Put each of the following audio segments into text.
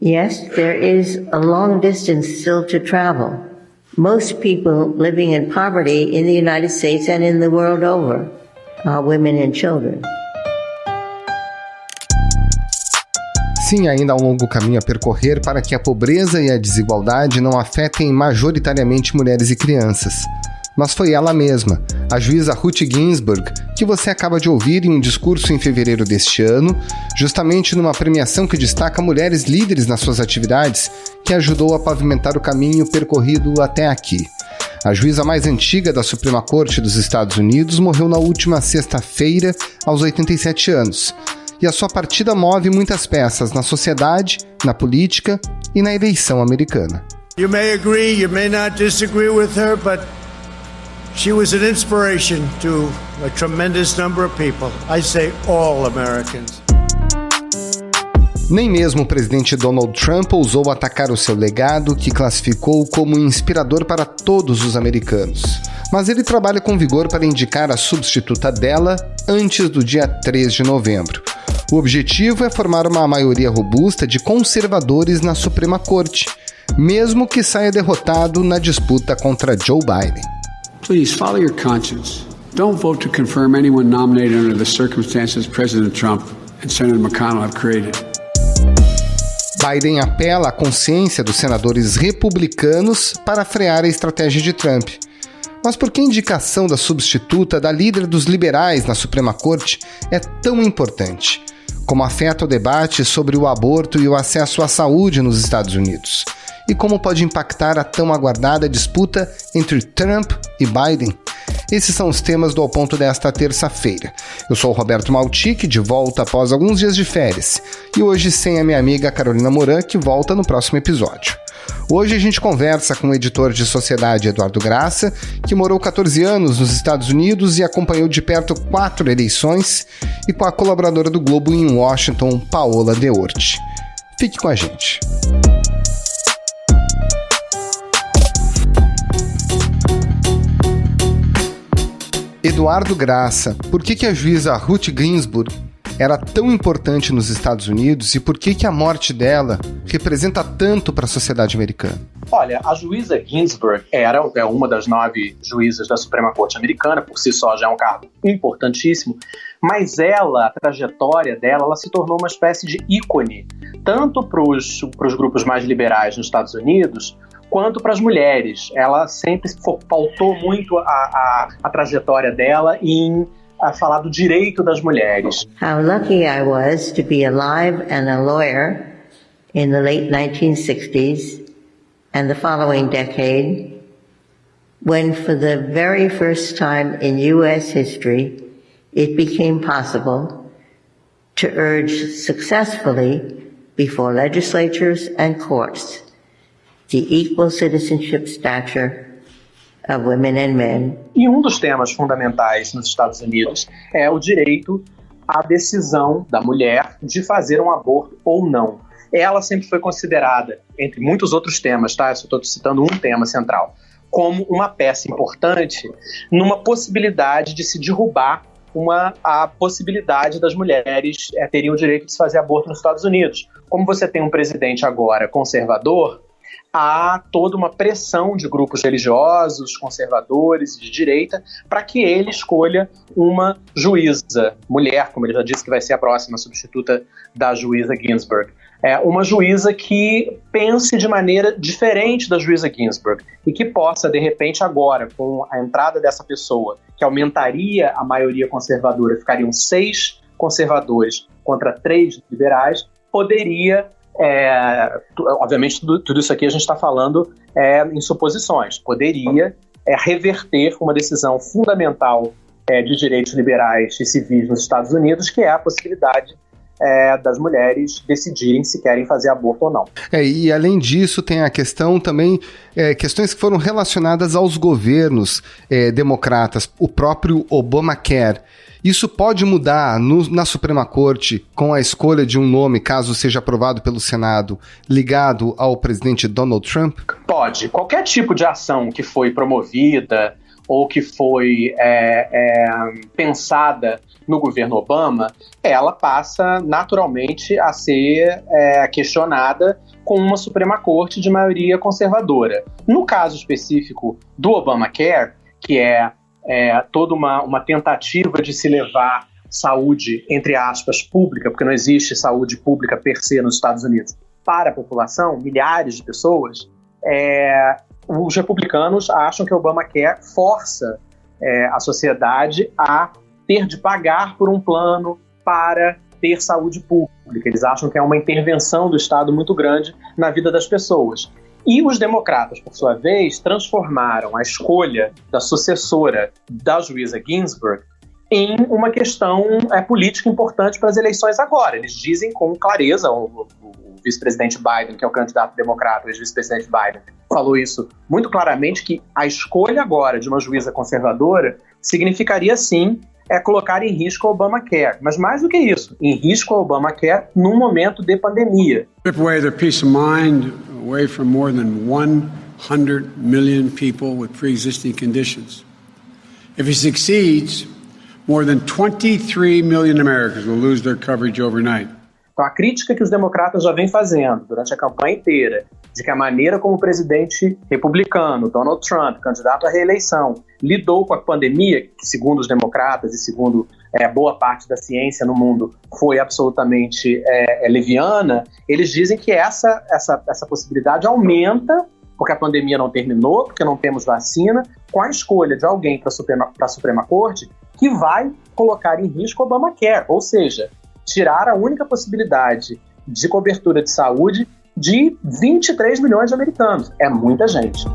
Yes, there is a long distance still to travel. Most people living in poverty in the United States and in the world over are women and children. Sim, ainda há um longo caminho a percorrer para que a pobreza e a desigualdade não afetem majoritariamente mulheres e crianças. Mas foi ela mesma, a juíza Ruth Ginsburg, que você acaba de ouvir em um discurso em fevereiro deste ano, justamente numa premiação que destaca mulheres líderes nas suas atividades, que ajudou a pavimentar o caminho percorrido até aqui. A juíza mais antiga da Suprema Corte dos Estados Unidos morreu na última sexta-feira, aos 87 anos. E a sua partida move muitas peças na sociedade, na política e na eleição americana. You may agree, you may not disagree with her, but she was an inspiration to a tremendous number of people. I say all Americans. Nem mesmo o presidente Donald Trump ousou atacar o seu legado, que classificou como inspirador para todos os americanos. Mas ele trabalha com vigor para indicar a substituta dela antes do dia 3 de novembro. O objetivo é formar uma maioria robusta de conservadores na Suprema Corte, mesmo que saia derrotado na disputa contra Joe Biden. Please follow your conscience. Don't vote to confirm anyone nominated under the circumstances President Trump and Senator McConnell have created. Biden apela à consciência dos senadores republicanos para frear a estratégia de Trump. Mas por que a indicação da substituta da líder dos liberais na Suprema Corte é tão importante? Como afeta o debate sobre o aborto e o acesso à saúde nos Estados Unidos? E como pode impactar a tão aguardada disputa entre Trump e Biden? Esses são os temas do Ao Ponto desta terça-feira. Eu sou o Roberto Maltic, de volta após alguns dias de férias. E hoje sem a minha amiga Carolina Moran, que volta no próximo episódio. Hoje a gente conversa com o editor de sociedade Eduardo Graça, que morou 14 anos nos Estados Unidos e acompanhou de perto 4 eleições, e com a colaboradora do Globo em Washington, Paola Deorti. Fique com a gente. Eduardo Graça, por que a juíza Ruth Ginsburg era tão importante nos Estados Unidos e por que a morte dela representa tanto para a sociedade americana? Olha, a juíza Ginsburg é uma das 9 juízas da Suprema Corte americana, por si só já é um cargo importantíssimo, mas ela, a trajetória dela, ela se tornou uma espécie de ícone, tanto para os grupos mais liberais nos Estados Unidos, quanto para as mulheres. Ela sempre pautou muito a trajetória dela em falar do direito das mulheres. How lucky I was to be alive and a lawyer in the late 1960s and the following decade, when for the very first time in U.S. history, it became possible to urge successfully before legislatures and courts the equal citizenship stature of women and men. E um dos temas fundamentais nos Estados Unidos é o direito à decisão da mulher de fazer um aborto ou não. Ela sempre foi considerada, entre muitos outros temas, tá? Eu só estou citando um tema central, como uma peça importante numa possibilidade de se derrubar a possibilidade das mulheres terem o direito de se fazer aborto nos Estados Unidos. Como você tem um presidente agora conservador, há toda uma pressão de grupos religiosos, conservadores e de direita para que ele escolha uma juíza, mulher, como ele já disse que vai ser a próxima substituta da juíza Ginsburg. Uma juíza que pense de maneira diferente da juíza Ginsburg e que possa, de repente, agora, com a entrada dessa pessoa, que aumentaria a maioria conservadora, ficariam 6 conservadores contra 3 liberais, poderia... obviamente tudo isso aqui a gente está falando em suposições, poderia reverter uma decisão fundamental de direitos liberais e civis nos Estados Unidos, que é a possibilidade das mulheres decidirem se querem fazer aborto ou não. E além disso tem a questão também, questões que foram relacionadas aos governos democratas, o próprio Obamacare. Isso pode mudar na Suprema Corte com a escolha de um nome, caso seja aprovado pelo Senado, ligado ao presidente Donald Trump? Pode. Qualquer tipo de ação que foi promovida ou que foi pensada no governo Obama, ela passa naturalmente a ser questionada com uma Suprema Corte de maioria conservadora. No caso específico do Obamacare, que é toda uma tentativa de se levar saúde, entre aspas, pública, porque não existe saúde pública per se nos Estados Unidos, para a população, milhares de pessoas, os republicanos acham que o Obamacare força a sociedade a ter de pagar por um plano para ter saúde pública. Eles acham que é uma intervenção do Estado muito grande na vida das pessoas. E os democratas, por sua vez, transformaram a escolha da sucessora da juíza Ginsburg em uma questão política importante para as eleições agora. Eles dizem com clareza, o vice-presidente Biden, que é o candidato democrata, o ex-vice-presidente Biden, falou isso muito claramente, que a escolha agora de uma juíza conservadora significaria, sim, colocar em risco o Obamacare. Mas mais do que isso, em risco o Obamacare num momento de pandemia. Strip away their peace of mind away from more than 100 million people with pre-existing conditions. If he succeeds, more than 23 million Americans will lose their coverage overnight. Então, a crítica que os democratas já vêm fazendo durante a campanha inteira, de que a maneira como o presidente republicano, Donald Trump, candidato à reeleição, lidou com a pandemia, que segundo os democratas e segundo boa parte da ciência no mundo foi absolutamente leviana, eles dizem que essa possibilidade aumenta, porque a pandemia não terminou, porque não temos vacina, com a escolha de alguém para a Suprema Corte que vai colocar em risco o Obamacare, ou seja, tirar a única possibilidade de cobertura de saúde de 23 milhões de americanos. É muita gente.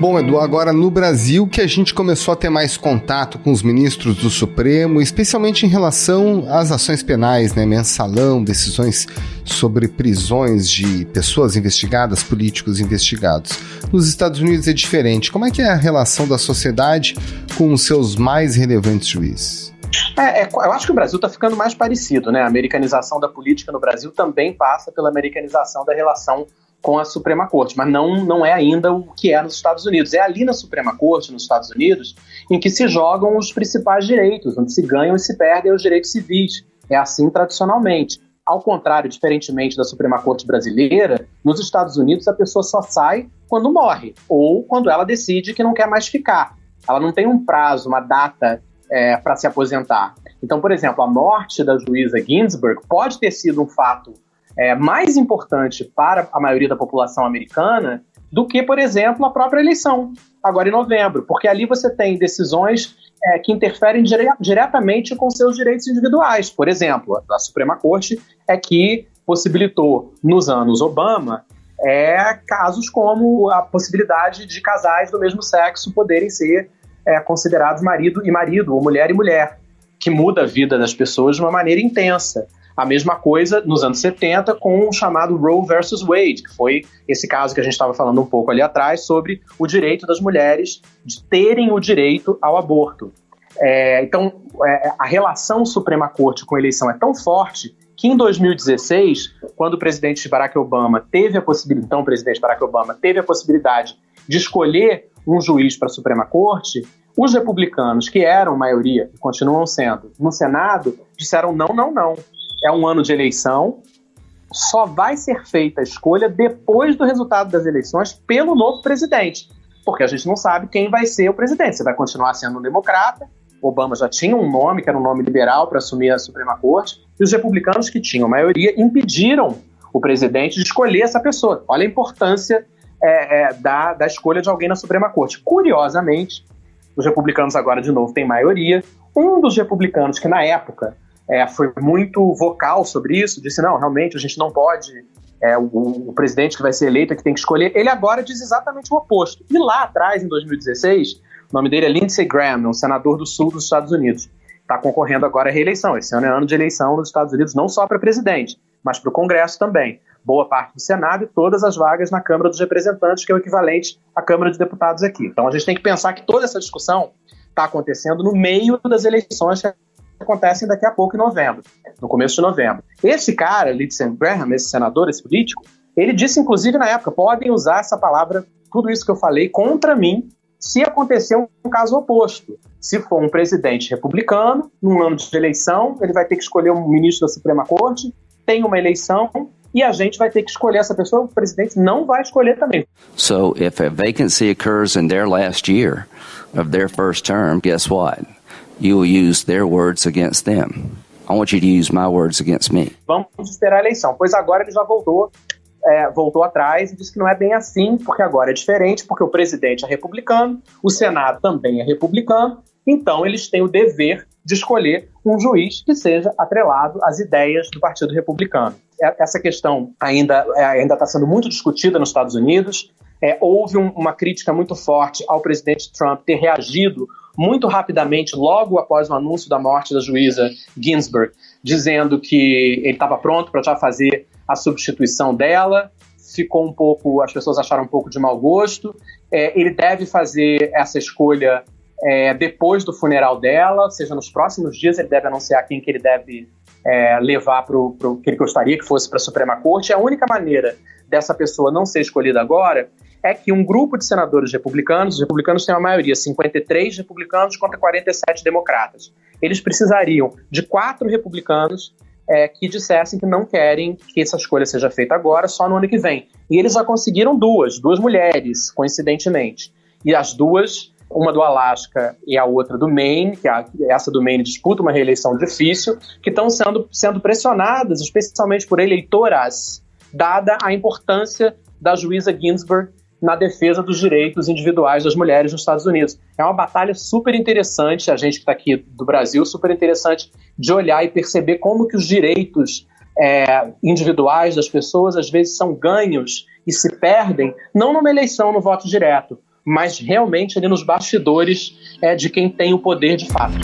Bom, Edu, agora no Brasil que a gente começou a ter mais contato com os ministros do Supremo, especialmente em relação às ações penais, né? Mensalão, decisões sobre prisões de pessoas investigadas, políticos investigados. Nos Estados Unidos é diferente. Como é que é a relação da sociedade com os seus mais relevantes juízes? Eu acho que o Brasil está ficando mais parecido, né? A americanização da política no Brasil também passa pela americanização da relação com a Suprema Corte, mas não é ainda o que é nos Estados Unidos. É ali na Suprema Corte, nos Estados Unidos, em que se jogam os principais direitos, onde se ganham e se perdem os direitos civis. É assim tradicionalmente. Ao contrário, diferentemente da Suprema Corte brasileira, nos Estados Unidos a pessoa só sai quando morre, ou quando ela decide que não quer mais ficar. Ela não tem um prazo, uma data para se aposentar. Então, por exemplo, a morte da juíza Ginsburg pode ter sido um fato mais importante para a maioria da população americana do que, por exemplo, a própria eleição, agora em novembro, porque ali você tem decisões que interferem diretamente com seus direitos individuais. Por exemplo, a Suprema Corte que possibilitou, nos anos Obama, casos como a possibilidade de casais do mesmo sexo poderem ser considerados marido e marido, ou mulher e mulher, que muda a vida das pessoas de uma maneira intensa. A mesma coisa nos anos 70 com o chamado Roe versus Wade, que foi esse caso que a gente estava falando um pouco ali atrás sobre o direito das mulheres de terem o direito ao aborto. Então, a relação Suprema Corte com a eleição é tão forte que em 2016, quando o presidente Barack Obama teve a possibilidade de escolher um juiz para a Suprema Corte, os republicanos, que eram maioria e continuam sendo no Senado, disseram não. É um ano de eleição, só vai ser feita a escolha depois do resultado das eleições pelo novo presidente, porque a gente não sabe quem vai ser o presidente. Você vai continuar sendo um democrata, Obama já tinha um nome, que era um nome liberal, para assumir a Suprema Corte, e os republicanos, que tinham maioria, impediram o presidente de escolher essa pessoa. Olha a importância da escolha de alguém na Suprema Corte. Curiosamente, os republicanos agora, de novo, têm maioria. Um dos republicanos que, na época, foi muito vocal sobre isso, disse, não, realmente a gente não pode, o presidente que vai ser eleito é que tem que escolher, ele agora diz exatamente o oposto. E lá atrás, em 2016, o nome dele é Lindsey Graham, um senador do sul dos Estados Unidos, está concorrendo agora à reeleição. Esse ano é ano de eleição nos Estados Unidos, não só para presidente, mas para o Congresso também. Boa parte do Senado e todas as vagas na Câmara dos Representantes, que é o equivalente à Câmara de Deputados aqui. Então a gente tem que pensar que toda essa discussão está acontecendo no meio das eleições que acontecem daqui a pouco em novembro, no começo de novembro. Esse cara, Lindsey Graham, esse senador, esse político, ele disse inclusive na época, podem usar essa palavra, tudo isso que eu falei, contra mim se acontecer um caso oposto. Se for um presidente republicano, num ano de eleição, ele vai ter que escolher um ministro da Suprema Corte, tem uma eleição, e a gente vai ter que escolher essa pessoa, o presidente não vai escolher também. So if a vacancy occurs in their last year of their first term, guess what? You will use their words against them. I want you to use my words against me. Vamos esperar a eleição, pois agora ele já voltou atrás e disse que não é bem assim, porque agora é diferente, porque o presidente é republicano, o Senado também é republicano, então eles têm o dever de escolher um juiz que seja atrelado às ideias do Partido Republicano. Essa questão ainda está sendo muito discutida nos Estados Unidos. Houve uma crítica muito forte ao presidente Trump ter reagido muito rapidamente, logo após o anúncio da morte da juíza Ginsburg, dizendo que ele estava pronto para já fazer a substituição dela. As pessoas acharam um pouco de mau gosto. Ele deve fazer essa escolha depois do funeral dela, ou seja, nos próximos dias ele deve anunciar quem que ele deve levar que ele gostaria que fosse para a Suprema Corte. A única maneira dessa pessoa não ser escolhida agora é que um grupo de senadores republicanos, os republicanos têm uma maioria, 53 republicanos contra 47 democratas, eles precisariam de 4 republicanos que dissessem que não querem que essa escolha seja feita agora, só no ano que vem. E eles já conseguiram duas mulheres, coincidentemente. E as duas, uma do Alasca e a outra do Maine, que essa do Maine disputa uma reeleição difícil, que estão sendo pressionadas, especialmente por eleitoras, dada a importância da juíza Ginsburg na defesa dos direitos individuais das mulheres nos Estados Unidos. É uma batalha super interessante, a gente que está aqui do Brasil, super interessante de olhar e perceber como que os direitos individuais das pessoas às vezes são ganhos e se perdem, não numa eleição, no voto direto, mas realmente ali nos bastidores de quem tem o poder de fato.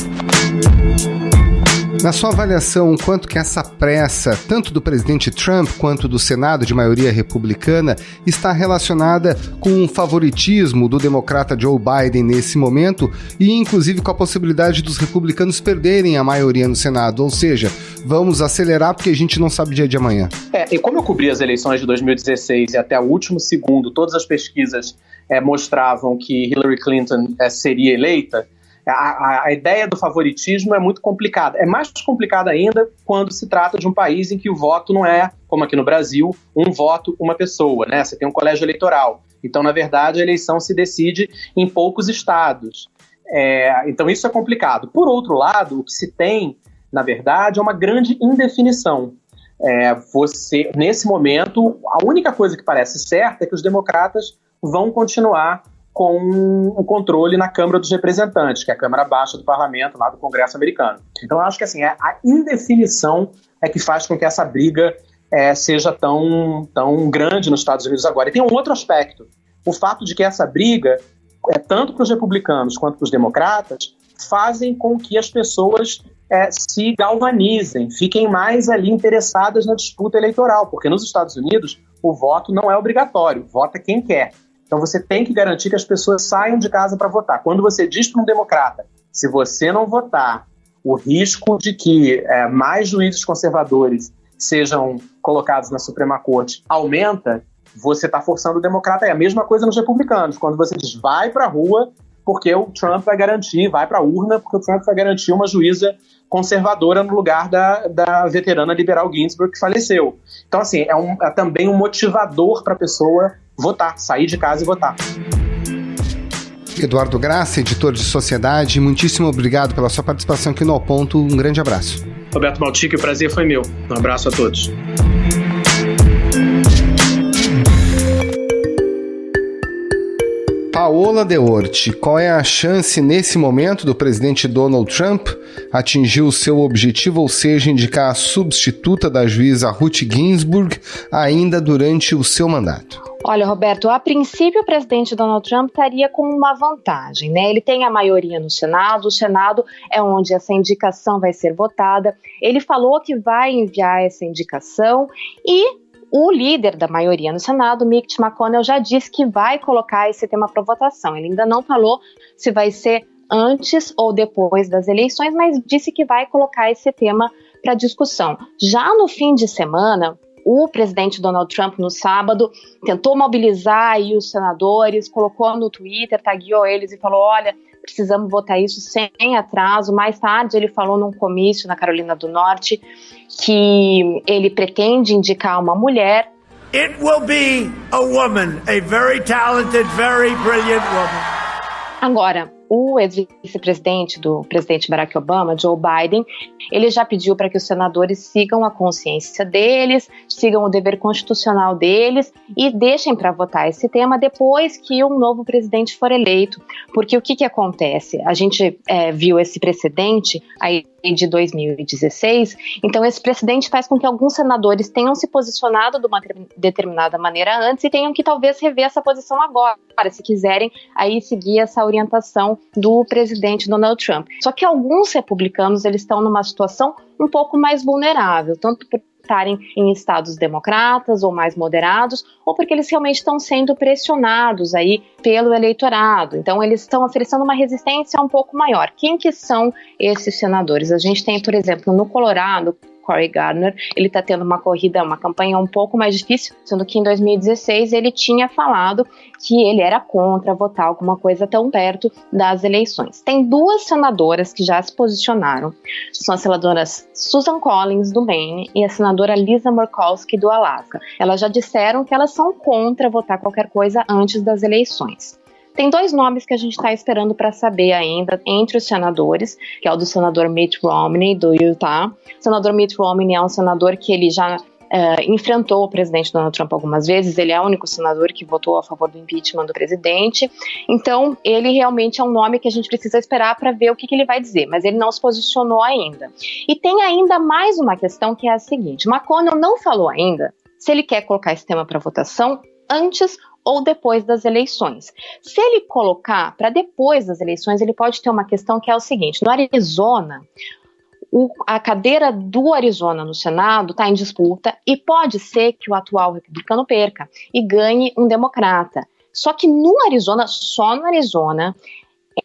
Na sua avaliação, quanto que essa pressa, tanto do presidente Trump quanto do Senado de maioria republicana, está relacionada com o favoritismo do democrata Joe Biden nesse momento e inclusive com a possibilidade dos republicanos perderem a maioria no Senado? Ou seja, vamos acelerar porque a gente não sabe o dia de amanhã. E como eu cobri as eleições de 2016 e até o último segundo, todas as pesquisas mostravam que Hillary Clinton seria eleita, a ideia do favoritismo é muito complicada. É mais complicada ainda quando se trata de um país em que o voto não é, como aqui no Brasil, um voto, uma pessoa, né? Você tem um colégio eleitoral. Então, na verdade, a eleição se decide em poucos estados. Então, isso é complicado. Por outro lado, o que se tem, na verdade, é uma grande indefinição. Nesse momento, a única coisa que parece certa é que os democratas vão continuar com o controle na Câmara dos Representantes, que é a Câmara Baixa do Parlamento, lá do Congresso americano. Então, eu acho que assim, a indefinição é que faz com que essa briga seja tão grande nos Estados Unidos agora. E tem um outro aspecto, o fato de que essa briga, tanto para os republicanos quanto para os democratas, fazem com que as pessoas se galvanizem, fiquem mais ali interessadas na disputa eleitoral, porque nos Estados Unidos o voto não é obrigatório, vota quem quer. Então você tem que garantir que as pessoas saiam de casa para votar. Quando você diz para um democrata, se você não votar, o risco de que mais juízes conservadores sejam colocados na Suprema Corte aumenta, você está forçando o democrata. É a mesma coisa nos republicanos. Quando você diz, vai para a rua, porque o Trump vai garantir, vai para a urna, porque o Trump vai garantir uma juíza conservadora no lugar da veterana liberal Ginsburg, que faleceu. Então, assim, é também um motivador para a pessoa votar, sair de casa e votar. Eduardo Graça, editor de Sociedade, muitíssimo obrigado pela sua participação aqui no Ao Ponto. Um grande abraço. Roberto Maltic, o prazer foi meu. Um abraço a todos. Paola De Orti, qual é a chance nesse momento do presidente Donald Trump atingir o seu objetivo, ou seja, indicar a substituta da juíza Ruth Ginsburg ainda durante o seu mandato? Olha, Roberto, a princípio o presidente Donald Trump estaria com uma vantagem, né? Ele tem a maioria no Senado, o Senado é onde essa indicação vai ser votada. Ele falou que vai enviar essa indicação e o líder da maioria no Senado, Mitch McConnell, já disse que vai colocar esse tema para votação. Ele ainda não falou se vai ser antes ou depois das eleições, mas disse que vai colocar esse tema para discussão. Já no fim de semana, o presidente Donald Trump, no sábado, tentou mobilizar aí os senadores, colocou no Twitter, tagueou eles e falou, olha, precisamos votar isso sem atraso. Mais tarde ele falou num comício na Carolina do Norte que ele pretende indicar uma mulher. It will be a woman, a very talented, very brilliant woman. Agora, o ex-vice-presidente do presidente Barack Obama, Joe Biden, ele já pediu para que os senadores sigam a consciência deles, sigam o dever constitucional deles e deixem para votar esse tema depois que um novo presidente for eleito. Porque o que acontece? A gente viu esse precedente aí de 2016, então esse precedente faz com que alguns senadores tenham se posicionado de uma determinada maneira antes e tenham que talvez rever essa posição agora, se quiserem aí seguir essa orientação do presidente Donald Trump. Só que alguns republicanos, eles estão numa situação um pouco mais vulnerável, tanto por estarem em estados democratas ou mais moderados, ou porque eles realmente estão sendo pressionados aí pelo eleitorado. Então, eles estão oferecendo uma resistência um pouco maior. Quem que são esses senadores? A gente tem, por exemplo, no Colorado, Cory Gardner, ele está tendo uma campanha um pouco mais difícil, sendo que em 2016 ele tinha falado que ele era contra votar alguma coisa tão perto das eleições. Tem duas senadoras que já se posicionaram, são as senadoras Susan Collins, do Maine, e a senadora Lisa Murkowski, do Alasca. Elas já disseram que elas são contra votar qualquer coisa antes das eleições. Tem dois nomes que a gente está esperando para saber ainda entre os senadores, que é o do senador Mitt Romney, do Utah. O senador Mitt Romney é um senador que ele já enfrentou o presidente Donald Trump algumas vezes, ele é o único senador que votou a favor do impeachment do presidente, então ele realmente é um nome que a gente precisa esperar para ver o que ele vai dizer, mas ele não se posicionou ainda. E tem ainda mais uma questão que é a seguinte, McConnell não falou ainda se ele quer colocar esse tema para votação antes ou depois das eleições. Se ele colocar para depois das eleições, ele pode ter uma questão que é o seguinte, no Arizona, a cadeira do Arizona no Senado está em disputa e pode ser que o atual republicano perca e ganhe um democrata. Só que só no Arizona,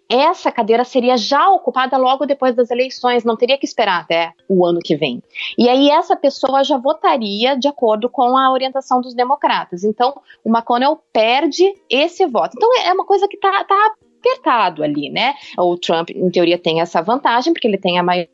essa cadeira seria já ocupada logo depois das eleições, não teria que esperar até o ano que vem. E aí essa pessoa já votaria de acordo com a orientação dos democratas. Então, o McConnell perde esse voto. Então, é uma coisa que está apertado ali, né? O Trump, em teoria, tem essa vantagem, porque ele tem a maioria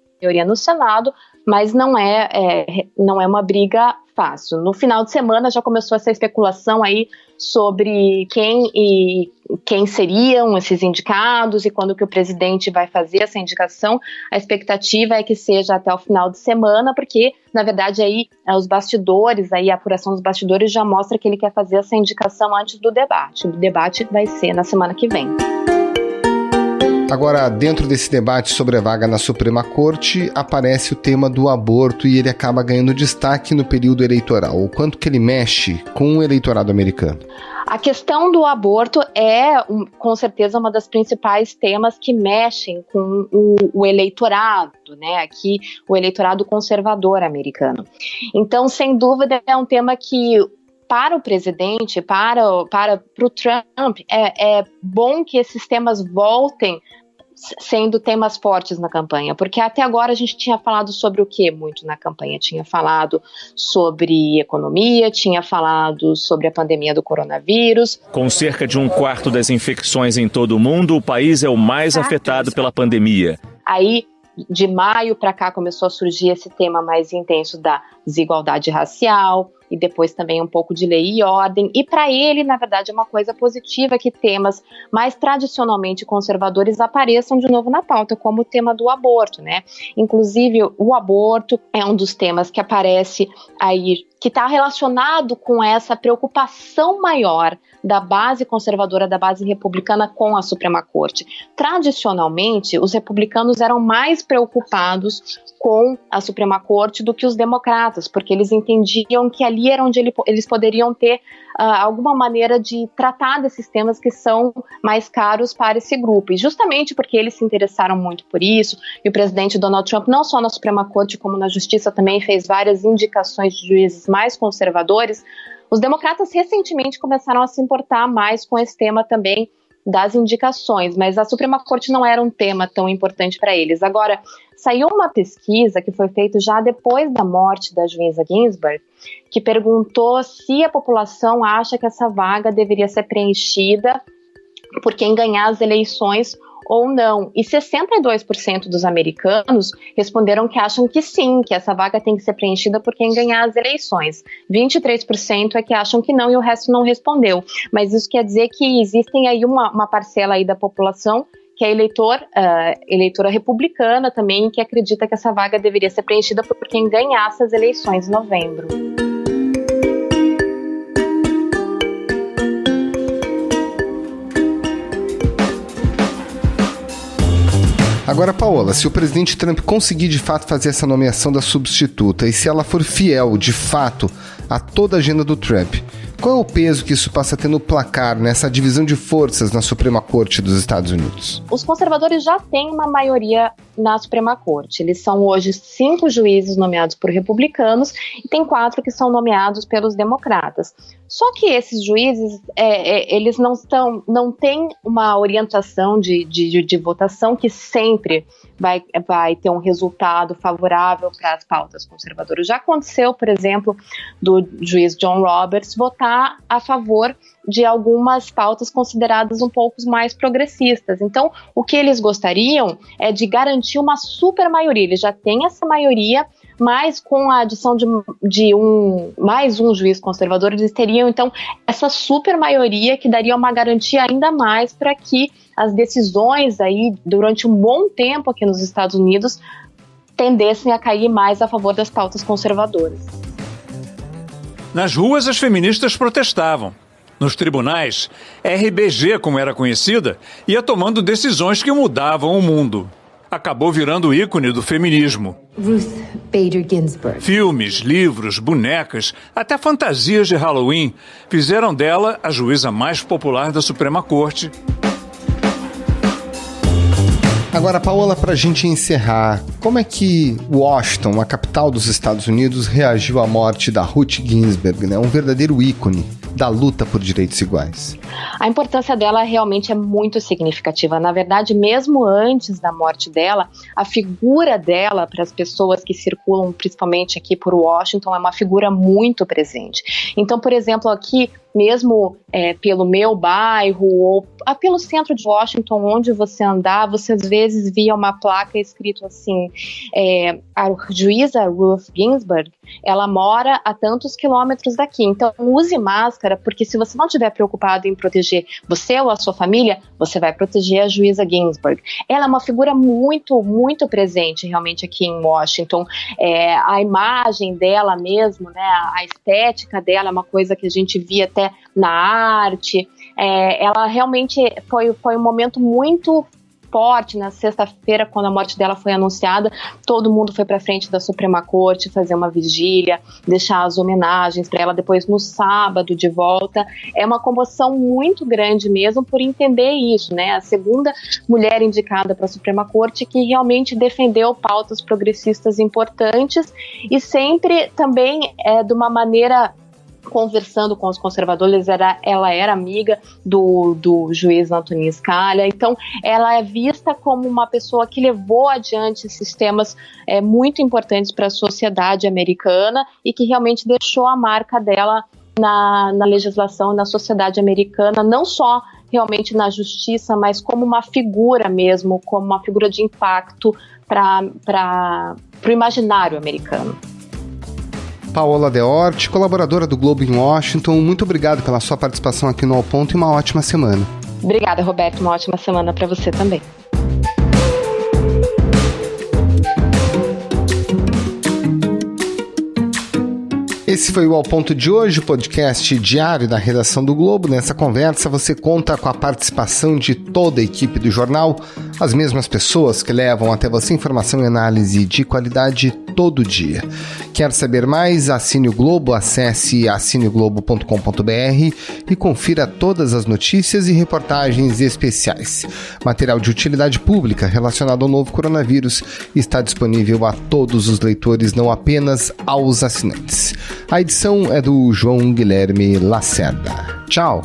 no Senado, mas não é uma briga fácil. No final de semana já começou essa especulação aí sobre quem seriam esses indicados e quando que o presidente vai fazer essa indicação. A expectativa é que seja até o final de semana, porque, na verdade, aí os bastidores, aí, a apuração dos bastidores já mostra que ele quer fazer essa indicação antes do debate. O debate vai ser na semana que vem. Agora, dentro desse debate sobre a vaga na Suprema Corte, aparece o tema do aborto e ele acaba ganhando destaque no período eleitoral. O quanto que ele mexe com o eleitorado americano? A questão do aborto é, com certeza, uma das principais temas que mexem com o eleitorado, né? Aqui, o eleitorado conservador americano. Então, sem dúvida, é um tema que, para o presidente, para o Trump, é bom que esses temas voltem sendo temas fortes na campanha, porque até agora a gente tinha falado sobre o que muito na campanha? Tinha falado sobre economia, tinha falado sobre a pandemia do coronavírus. Com cerca de 1/4 das infecções em todo o mundo, o país é o mais afetado pela pandemia. Aí, de maio para cá, começou a surgir esse tema mais intenso da desigualdade racial, e depois também um pouco de lei e ordem, e para ele, na verdade, é uma coisa positiva que temas mais tradicionalmente conservadores apareçam de novo na pauta, como o tema do aborto, né? Inclusive, o aborto é um dos temas que aparece aí, que está relacionado com essa preocupação maior da base conservadora, da base republicana com a Suprema Corte. Tradicionalmente, os republicanos eram mais preocupados com a Suprema Corte do que os democratas, porque eles entendiam que ali era onde eles poderiam ter alguma maneira de tratar desses temas que são mais caros para esse grupo. E justamente porque eles se interessaram muito por isso, e o presidente Donald Trump, não só na Suprema Corte, como na Justiça, também fez várias indicações de juízes mais conservadores, os democratas recentemente começaram a se importar mais com esse tema também das indicações, mas a Suprema Corte não era um tema tão importante para eles. Agora, saiu uma pesquisa que foi feita já depois da morte da juíza Ginsburg, que perguntou se a população acha que essa vaga deveria ser preenchida por quem ganhar as eleições ou não. E 62% dos americanos responderam que acham que sim, que essa vaga tem que ser preenchida por quem ganhar as eleições. 23% é que acham que não e o resto não respondeu. Mas isso quer dizer que existem aí uma parcela aí da população que é eleitora republicana também, que acredita que essa vaga deveria ser preenchida por quem ganhasse as eleições em novembro. Agora, Paola, se o presidente Trump conseguir de fato fazer essa nomeação da substituta e se ela for fiel de fato a toda a agenda do Trump, qual é o peso que isso passa a ter no placar, nessa divisão de forças na Suprema Corte dos Estados Unidos? Os conservadores já têm uma maioria na Suprema Corte. Eles são hoje 5 juízes nomeados por republicanos e tem 4 que são nomeados pelos democratas. Só que esses juízes, eles não têm uma orientação de votação que sempre vai ter um resultado favorável para as pautas conservadoras. Já aconteceu, por exemplo, do juiz John Roberts votar a favor de algumas pautas consideradas um pouco mais progressistas. Então, o que eles gostariam é de garantir uma super maioria. Eles já têm essa maioria, mas com a adição de mais um juiz conservador, eles teriam, então, essa super maioria que daria uma garantia ainda mais para que as decisões aí, durante um bom tempo aqui nos Estados Unidos, tendessem a cair mais a favor das pautas conservadoras. Nas ruas, as feministas protestavam. Nos tribunais, RBG, como era conhecida, ia tomando decisões que mudavam o mundo. Acabou virando ícone do feminismo. Ruth Bader Ginsburg. Filmes, livros, bonecas, até fantasias de Halloween fizeram dela a juíza mais popular da Suprema Corte. Agora, Paola, para a gente encerrar, como é que Washington, a capital dos Estados Unidos, reagiu à morte da Ruth Ginsburg, né? Um verdadeiro ícone da luta por direitos iguais? A importância dela realmente é muito significativa. Na verdade, mesmo antes da morte dela, a figura dela para as pessoas que circulam, principalmente aqui por Washington, é uma figura muito presente. Então, por exemplo, aqui, mesmo pelo meu bairro ou pelo centro de Washington, onde você andar, você às vezes via uma placa escrito assim, a juíza Ruth Ginsburg, ela mora a tantos quilômetros daqui, então use máscara, porque se você não estiver preocupado em proteger você ou a sua família, você vai proteger a juíza Ginsburg. Ela é uma figura muito, muito presente realmente aqui em Washington. A imagem dela mesmo, né, a estética dela é uma coisa que a gente via até na arte. Ela realmente foi um momento muito forte na sexta-feira, quando a morte dela foi anunciada. Todo mundo foi para frente da Suprema Corte fazer uma vigília, deixar as homenagens para ela depois no sábado de volta. É uma comoção muito grande mesmo por entender isso, né? A segunda mulher indicada para a Suprema Corte que realmente defendeu pautas progressistas importantes e sempre também de uma maneira conversando com os conservadores, ela era amiga do juiz Antonin Scalia, então ela é vista como uma pessoa que levou adiante esses temas muito importantes para a sociedade americana e que realmente deixou a marca dela na legislação, na sociedade americana, não só realmente na justiça, mas como uma figura mesmo, como uma figura de impacto para o imaginário americano. Paola Deorte, colaboradora do Globo em Washington, muito obrigado pela sua participação aqui no Ao Ponto e uma ótima semana. Obrigada, Roberto. Uma ótima semana para você também. Esse foi o Ao Ponto de hoje, o podcast diário da redação do Globo. Nessa conversa você conta com a participação de toda a equipe do jornal, as mesmas pessoas que levam até você informação e análise de qualidade todo dia. Quer saber mais? Assine o Globo, acesse assineglobo.com.br e confira todas as notícias e reportagens especiais. Material de utilidade pública relacionado ao novo coronavírus está disponível a todos os leitores, não apenas aos assinantes. A edição é do João Guilherme Lacerda. Tchau!